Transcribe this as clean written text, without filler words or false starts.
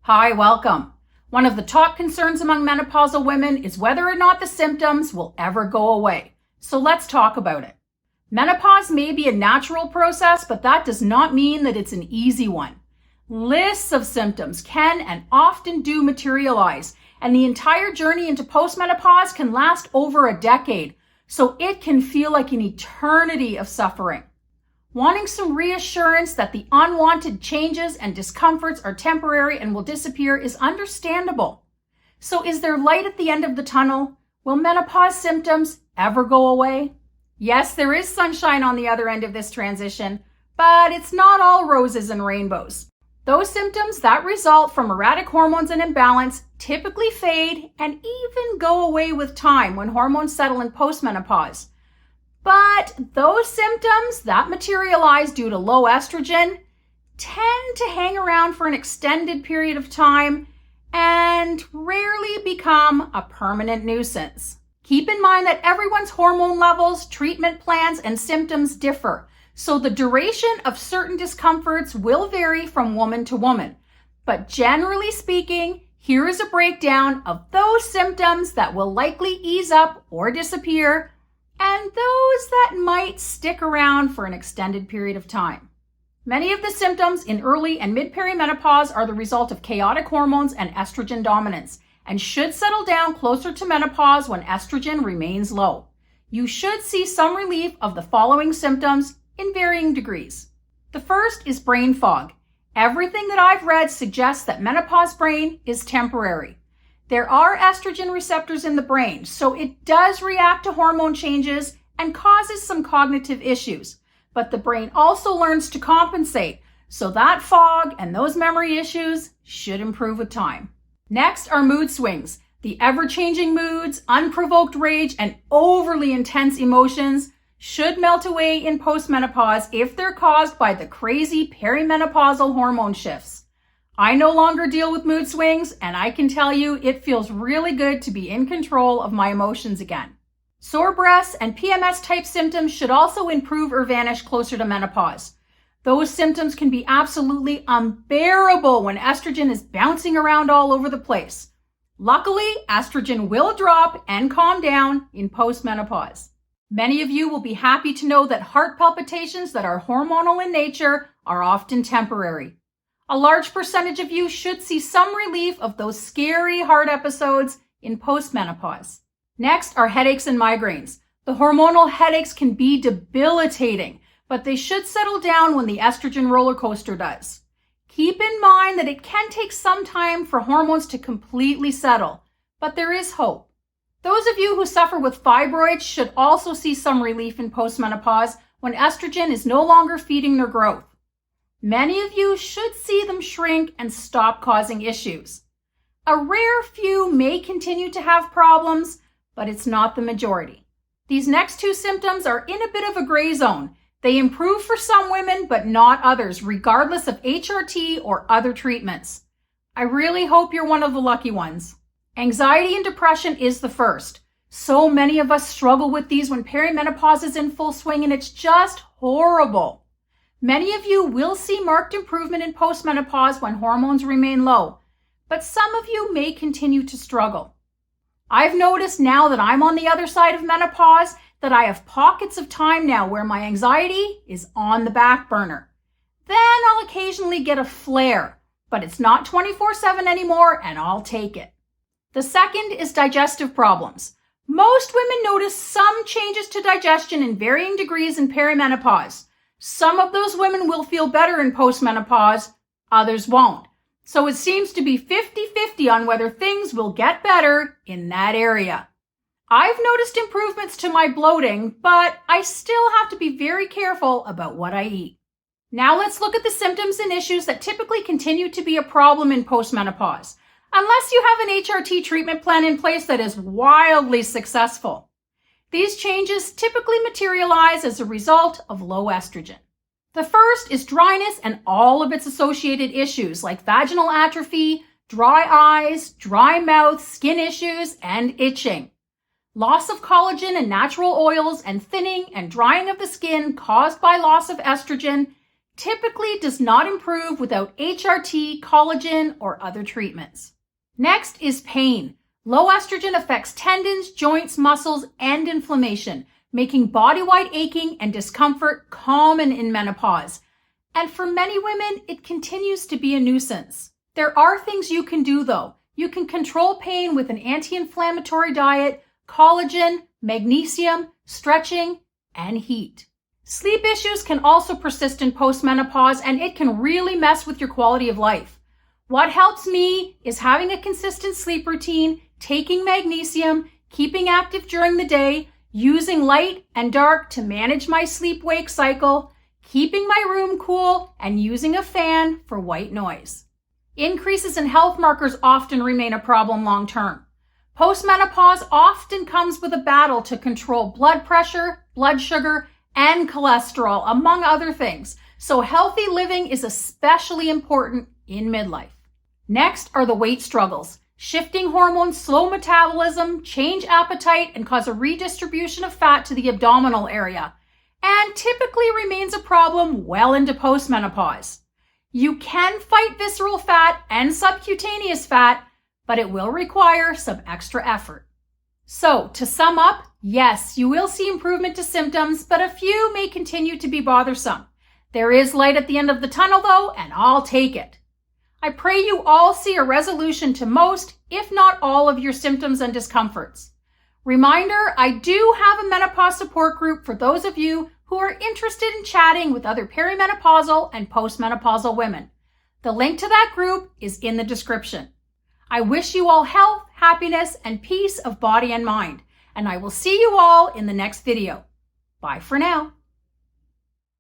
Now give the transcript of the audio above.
Hi, welcome. One of the top concerns among menopausal women is whether or not the symptoms will ever go away. So let's talk about it. Menopause may be a natural process, but that does not mean that it's an easy one. Lists of symptoms can and often do materialize, and the entire journey into postmenopause can last over a decade, so it can feel like an eternity of suffering. Wanting some reassurance that the unwanted changes and discomforts are temporary and will disappear is understandable. So is there light at the end of the tunnel? Will menopause symptoms ever go away? Yes, there is sunshine on the other end of this transition, but it's not all roses and rainbows. Those symptoms that result from erratic hormones and imbalance typically fade and even go away with time when hormones settle in postmenopause. But those symptoms that materialize due to low estrogen tend to hang around for an extended period of time and rarely become a permanent nuisance. Keep in mind that everyone's hormone levels, treatment plans, and symptoms differ, so the duration of certain discomforts will vary from woman to woman. But generally speaking, here is a breakdown of those symptoms that will likely ease up or disappear, and those that might stick around for an extended period of time. Many of the symptoms in early and mid-perimenopause are the result of chaotic hormones and estrogen dominance, and should settle down closer to menopause when estrogen remains low. You should see some relief of the following symptoms in varying degrees. The first is brain fog. Everything that I've read suggests that menopause brain is temporary. There are estrogen receptors in the brain, so it does react to hormone changes and causes some cognitive issues. But the brain also learns to compensate, so that fog and those memory issues should improve with time. Next are mood swings. The ever-changing moods, unprovoked rage, and overly intense emotions should melt away in postmenopause if they're caused by the crazy perimenopausal hormone shifts. I no longer deal with mood swings, and I can tell you it feels really good to be in control of my emotions again. Sore breasts and PMS-type symptoms should also improve or vanish closer to menopause. Those symptoms can be absolutely unbearable when estrogen is bouncing around all over the place. Luckily, estrogen will drop and calm down in postmenopause. Many of you will be happy to know that heart palpitations that are hormonal in nature are often temporary. A large percentage of you should see some relief of those scary heart episodes in postmenopause. Next are headaches and migraines. The hormonal headaches can be debilitating, but they should settle down when the estrogen roller coaster does. Keep in mind that it can take some time for hormones to completely settle, but there is hope. Those of you who suffer with fibroids should also see some relief in postmenopause when estrogen is no longer feeding their growth. Many of you should see them shrink and stop causing issues. A rare few may continue to have problems, but it's not the majority. These next two symptoms are in a bit of a gray zone. They improve for some women, but not others, regardless of HRT or other treatments. I really hope you're one of the lucky ones. Anxiety and depression is the first. So many of us struggle with these when perimenopause is in full swing, and it's just horrible. Many of you will see marked improvement in postmenopause when hormones remain low, but some of you may continue to struggle. I've noticed now that I'm on the other side of menopause that I have pockets of time now where my anxiety is on the back burner. Then I'll occasionally get a flare, but it's not 24/7 anymore, and I'll take it. The second is digestive problems. Most women notice some changes to digestion in varying degrees in perimenopause. Some of those women will feel better in postmenopause, others won't. So it seems to be 50-50 on whether things will get better in that area. I've noticed improvements to my bloating, but I still have to be very careful about what I eat. Now let's look at the symptoms and issues that typically continue to be a problem in postmenopause, unless you have an HRT treatment plan in place that is wildly successful. These changes typically materialize as a result of low estrogen. The first is dryness and all of its associated issues like vaginal atrophy, dry eyes, dry mouth, skin issues, and itching. Loss of collagen and natural oils and thinning and drying of the skin caused by loss of estrogen typically does not improve without HRT, collagen, or other treatments. Next is pain. Low estrogen affects tendons, joints, muscles, and inflammation, making body-wide aching and discomfort common in menopause. And for many women, it continues to be a nuisance. There are things you can do though. You can control pain with an anti-inflammatory diet, collagen, magnesium, stretching, and heat. Sleep issues can also persist in postmenopause, and it can really mess with your quality of life. What helps me is having a consistent sleep routine, taking magnesium, keeping active during the day, using light and dark to manage my sleep-wake cycle, keeping my room cool, and using a fan for white noise. Increases in health markers often remain a problem long-term. Postmenopause often comes with a battle to control blood pressure, blood sugar, and cholesterol, among other things. So healthy living is especially important in midlife. Next are the weight struggles. Shifting hormones slow metabolism, change appetite, and cause a redistribution of fat to the abdominal area, and typically remains a problem well into postmenopause. You can fight visceral fat and subcutaneous fat, but it will require some extra effort. So, to sum up, yes, you will see improvement to symptoms, but a few may continue to be bothersome. There is light at the end of the tunnel though, and I'll take it. I pray you all see a resolution to most, if not all, of your symptoms and discomforts. Reminder, I do have a menopause support group for those of you who are interested in chatting with other perimenopausal and postmenopausal women. The link to that group is in the description. I wish you all health, happiness, and peace of body and mind, and I will see you all in the next video. Bye for now.